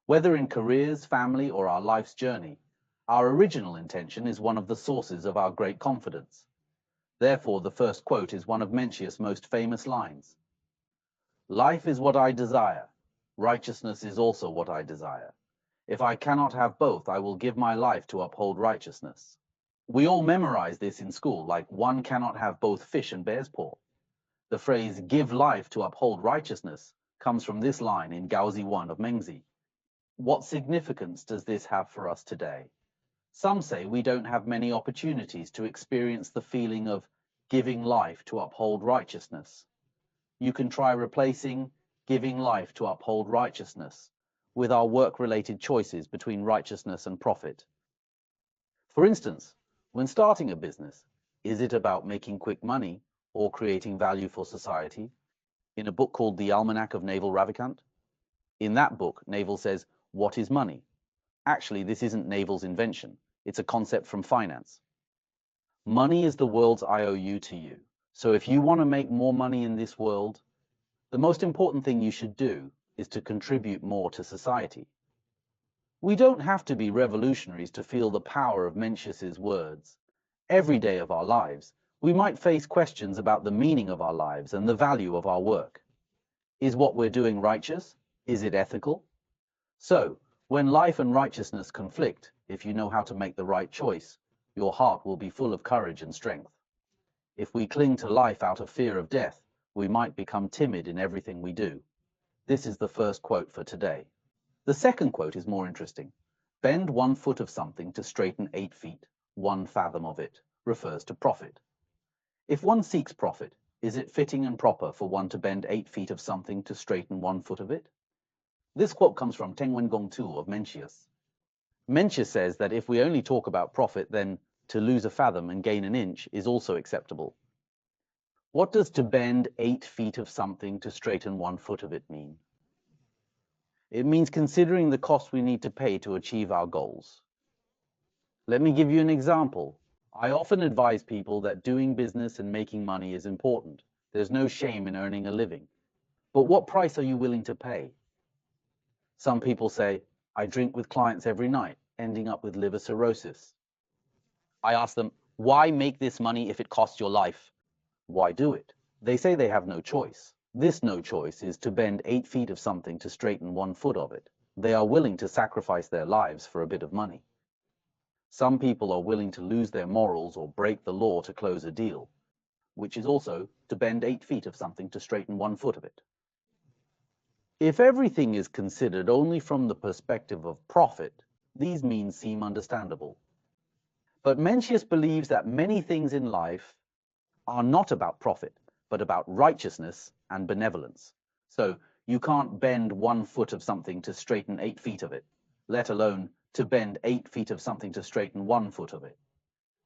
Whether in careers, family, or our life's journey, our original intention is one of the sources of our great confidence. Therefore, the first quote is one of Mencius' most famous lines. Life is what I desire. Righteousness is also what I desire. If I cannot have both, I will give my life to uphold righteousness. We all memorize this in school, like one cannot have both fish and bear's paw. The phrase give life to uphold righteousness comes from this line in Gaozi 1 of Mengzi. What significance does this have for us today? Some say we don't have many opportunities to experience the feeling of giving life to uphold righteousness. You can try replacing giving life to uphold righteousness with our work-related choices between righteousness and profit. For instance, when starting a business, is it about making quick money or creating value for society? In a book called The Almanac of Naval Ravikant, in that book, Naval says, what is money? Actually, this isn't Naval's invention. It's a concept from finance. Money is the world's IOU to you. So if you want to make more money in this world, the most important thing you should do is to contribute more to society. We don't have to be revolutionaries to feel the power of Mencius's words. Every day of our lives, we might face questions about the meaning of our lives and the value of our work. Is what we're doing righteous? Is it ethical? So, when life and righteousness conflict, if you know how to make the right choice, your heart will be full of courage and strength. If we cling to life out of fear of death, we might become timid in everything we do. This is the first quote for today. The second quote is more interesting. Bend 1 foot of something to straighten 8 feet, 1 fathom of it, refers to profit. If one seeks profit, is it fitting and proper for one to bend 8 feet of something to straighten 1 foot of it? This quote comes from Tengwen Gong Tu of Mencius. Mencius says that if we only talk about profit, then to lose a fathom and gain an inch is also acceptable. What does to bend 8 feet of something to straighten 1 foot of it mean? It means considering the cost we need to pay to achieve our goals. Let me give you an example. I often advise people that doing business and making money is important. There's no shame in earning a living. But what price are you willing to pay? Some people say, I drink with clients every night, ending up with liver cirrhosis. I ask them, why make this money if it costs your life? Why do it? They say they have no choice. This no choice is to bend 8 feet of something to straighten 1 foot of it. They are willing to sacrifice their lives for a bit of money. Some people are willing to lose their morals or break the law to close a deal, which is also to bend 8 feet of something to straighten 1 foot of it. If everything is considered only from the perspective of profit, these means seem understandable. But Mencius believes that many things in life are not about profit, but about righteousness and benevolence. So you can't bend 1 foot of something to straighten 8 feet of it, let alone to bend 8 feet of something to straighten 1 foot of it.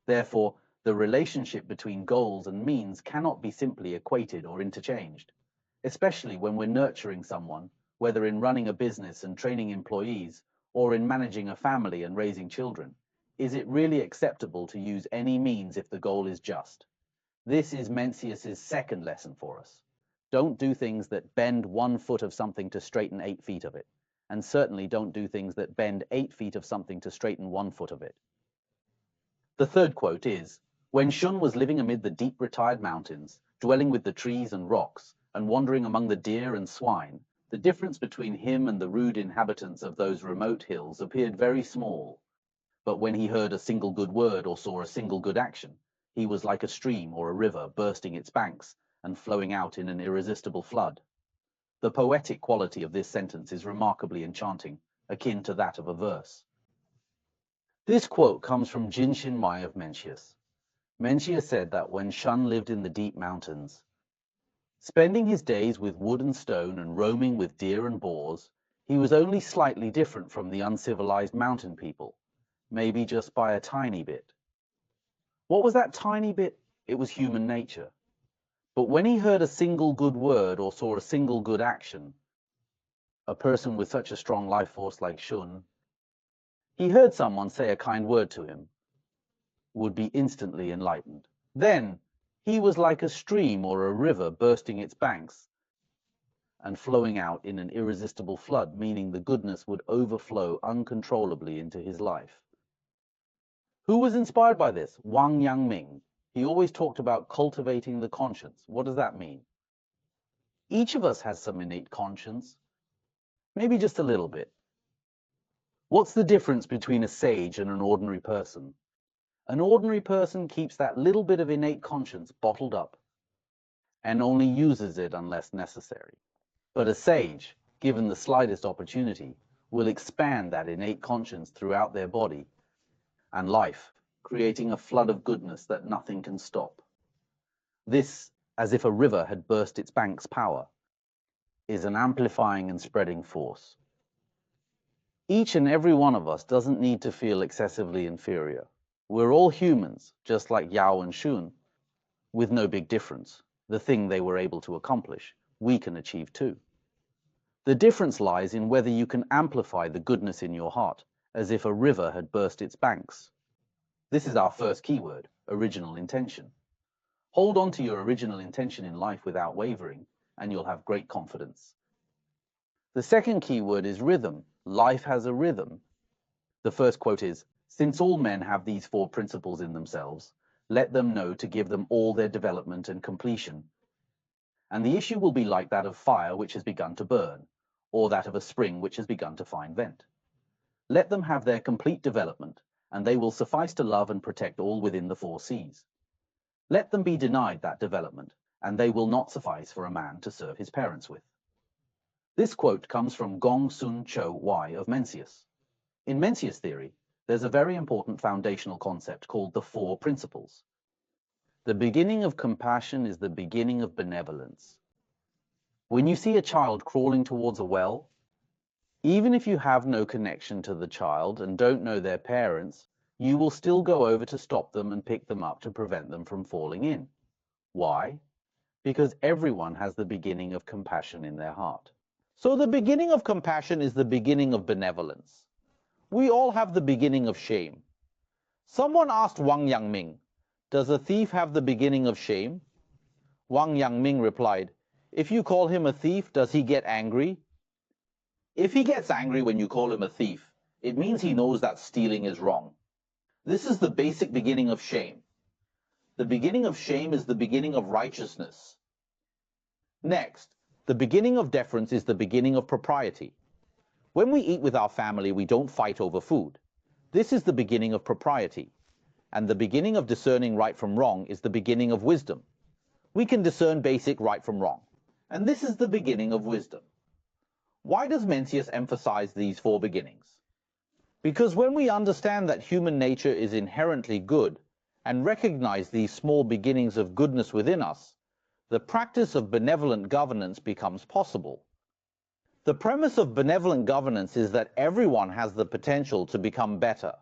Therefore, the relationship between goals and means cannot be simply equated or interchanged, especially when we're nurturing someone, whether in running a business and training employees, or in managing a family and raising children. Is it really acceptable to use any means if the goal is just? This is Mencius's second lesson for us. Don't do things that bend 1 foot of something to straighten 8 feet of it, and certainly don't do things that bend 8 feet of something to straighten 1 foot of it. The third quote is, when Shun was living amid the deep retired mountains, dwelling with the trees and rocks, and wandering among the deer and swine, the difference between him and the rude inhabitants of those remote hills appeared very small. But when he heard a single good word or saw a single good action, he was like a stream or a river bursting its banks and flowing out in an irresistible flood. The poetic quality of this sentence is remarkably enchanting, akin to that of a verse. This quote comes from Jin Shinmai of Mencius. Mencius said that when Shun lived in the deep mountains, spending his days with wood and stone and roaming with deer and boars, he was only slightly different from the uncivilized mountain people, maybe just by a tiny bit. What was that tiny bit? It was human nature. But when he heard a single good word or saw a single good action, a person with such a strong life force like Shun, he heard someone say a kind word to him, would be instantly enlightened. Then he was like a stream or a river bursting its banks and flowing out in an irresistible flood, meaning the goodness would overflow uncontrollably into his life. Who was inspired by this? Wang Yangming. He always talked about cultivating the conscience. What does that mean? Each of us has some innate conscience, maybe just a little bit. What's the difference between a sage and an ordinary person? An ordinary person keeps that little bit of innate conscience bottled up and only uses it unless necessary. But a sage, given the slightest opportunity, will expand that innate conscience throughout their body and life, creating a flood of goodness that nothing can stop. This, as if a river had burst its banks' power, is an amplifying and spreading force. Each and every one of us doesn't need to feel excessively inferior. We're all humans, just like Yao and Shun, with no big difference. The thing they were able to accomplish, we can achieve too. The difference lies in whether you can amplify the goodness in your heart, as if a river had burst its banks. This is our first keyword, original intention. Hold on to your original intention in life without wavering, and you'll have great confidence. The second keyword is rhythm. Life has a rhythm. The first quote is, "Since all men have these four principles in themselves, let them know to give them all their development and completion. And the issue will be like that of fire which has begun to burn, or that of a spring which has begun to find vent. Let them have their complete development, and they will suffice to love and protect all within the four seas. Let them be denied that development, and they will not suffice for a man to serve his parents with." This quote comes from Gong Sun Cho Wai of Mencius. In Mencius theory, there's a very important foundational concept called the four principles. The beginning of compassion is the beginning of benevolence. When you see a child crawling towards a well, even if you have no connection to the child and don't know their parents, you will still go over to stop them and pick them up to prevent them from falling in. Why? Because everyone has the beginning of compassion in their heart. So the beginning of compassion is the beginning of benevolence. We all have the beginning of shame. Someone asked Wang Yangming, "Does a thief have the beginning of shame?" Wang Yangming replied, "If you call him a thief, does he get angry?" If he gets angry when you call him a thief, it means he knows that stealing is wrong. This is the basic beginning of shame. The beginning of shame is the beginning of righteousness. Next, the beginning of deference is the beginning of propriety. When we eat with our family, we don't fight over food. This is the beginning of propriety. And the beginning of discerning right from wrong is the beginning of wisdom. We can discern basic right from wrong. And this is the beginning of wisdom. Why does Mencius emphasize these four beginnings? Because when we understand that human nature is inherently good and recognize these small beginnings of goodness within us, the practice of benevolent governance becomes possible. The premise of benevolent governance is that everyone has the potential to become better.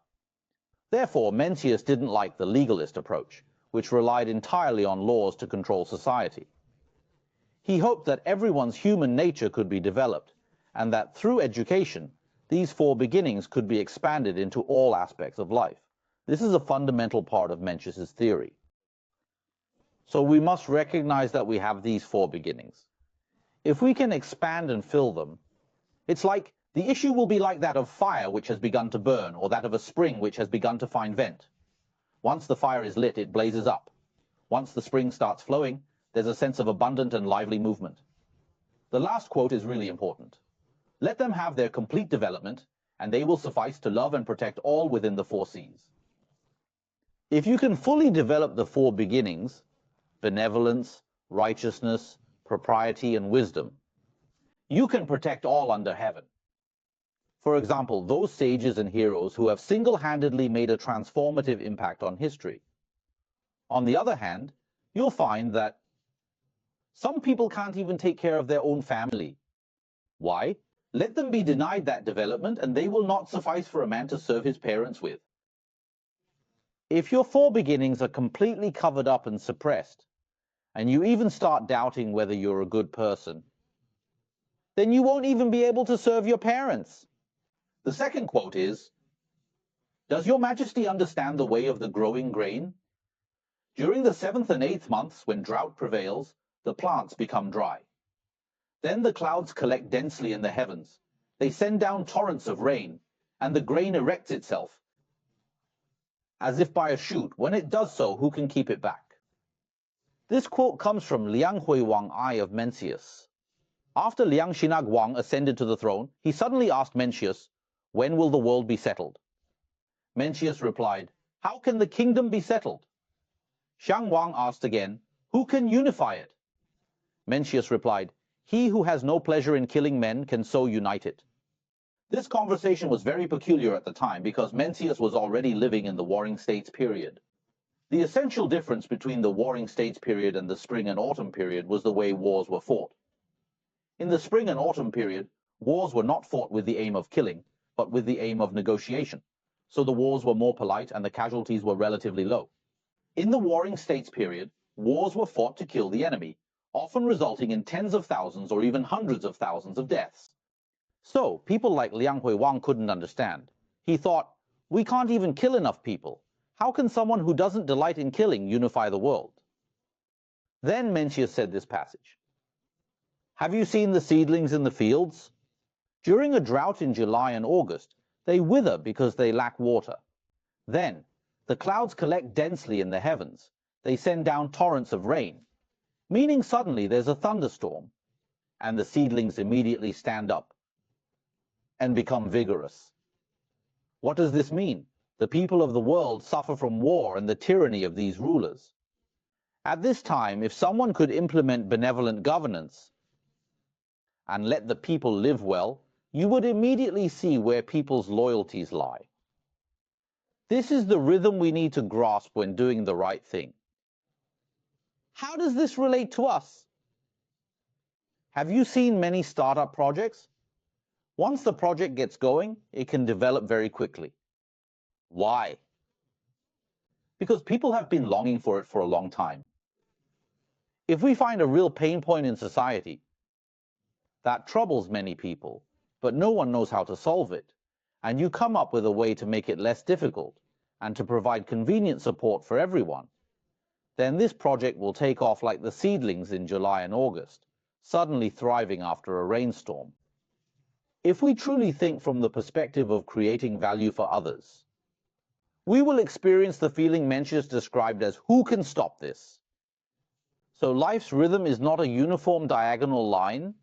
Therefore, Mencius didn't like the legalist approach, which relied entirely on laws to control society. He hoped that everyone's human nature could be developed, and that through education, these four beginnings could be expanded into all aspects of life. This is a fundamental part of Mencius's theory. So we must recognize that we have these four beginnings. If we can expand and fill them, it's like the issue will be like that of fire which has begun to burn, or that of a spring which has begun to find vent. Once the fire is lit, it blazes up. Once the spring starts flowing, there's a sense of abundant and lively movement. The last quote is really important. Let them have their complete development, and they will suffice to love and protect all within the four seas. If you can fully develop the four beginnings, benevolence, righteousness, propriety, and wisdom, you can protect all under heaven. For example, those sages and heroes who have single-handedly made a transformative impact on history. On the other hand, you'll find that some people can't even take care of their own family. Why? Let them be denied that development, and they will not suffice for a man to serve his parents with. If your four beginnings are completely covered up and suppressed, and you even start doubting whether you're a good person, then you won't even be able to serve your parents. The second quote is, "Does your majesty understand the way of the growing grain? During the 7th and 8th months, when drought prevails, the plants become dry. Then the clouds collect densely in the heavens. They send down torrents of rain, and the grain erects itself, as if by a shoot. When it does so, who can keep it back? This quote comes from Liang Huiwang I of Mencius. After Liang Xinag Wang ascended to the throne, he suddenly asked Mencius, "When will the world be settled?" Mencius replied, "How can the kingdom be settled?" Xiang Wang asked again, "Who can unify it?" Mencius replied, "He who has no pleasure in killing men can so unite it." This conversation was very peculiar at the time because Mencius was already living in the Warring States period. The essential difference between the Warring States period and the Spring and Autumn period was the way wars were fought. In the Spring and Autumn period, wars were not fought with the aim of killing, but with the aim of negotiation, so the wars were more polite and the casualties were relatively low. In the Warring States period, wars were fought to kill the enemy, often resulting in tens of thousands or even hundreds of thousands of deaths. So, people like Liang Huiwang couldn't understand. He thought, "We can't even kill enough people. How can someone who doesn't delight in killing unify the world?" Then Mencius said this passage. "Have you seen the seedlings in the fields? During a drought in July and August, they wither because they lack water. Then, the clouds collect densely in the heavens. They send down torrents of rain, meaning suddenly there's a thunderstorm, and the seedlings immediately stand up and become vigorous." What does this mean? The people of the world suffer from war and the tyranny of these rulers. At this time, if someone could implement benevolent governance and let the people live well, you would immediately see where people's loyalties lie. This is the rhythm we need to grasp when doing the right thing. How does this relate to us? Have you seen many startup projects? Once the project gets going, it can develop very quickly. Why? Because people have been longing for it for a long time. If we find a real pain point in society that troubles many people, but no one knows how to solve it, and you come up with a way to make it less difficult and to provide convenient support for everyone, then this project will take off like the seedlings in July and August, suddenly thriving after a rainstorm. If we truly think from the perspective of creating value for others, we will experience the feeling Mencius described as, "Who can stop this?" So life's rhythm is not a uniform diagonal line.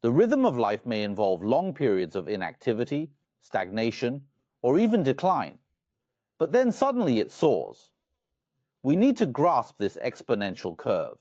The rhythm of life may involve long periods of inactivity, stagnation, or even decline, but then suddenly it soars. We need to grasp this exponential curve.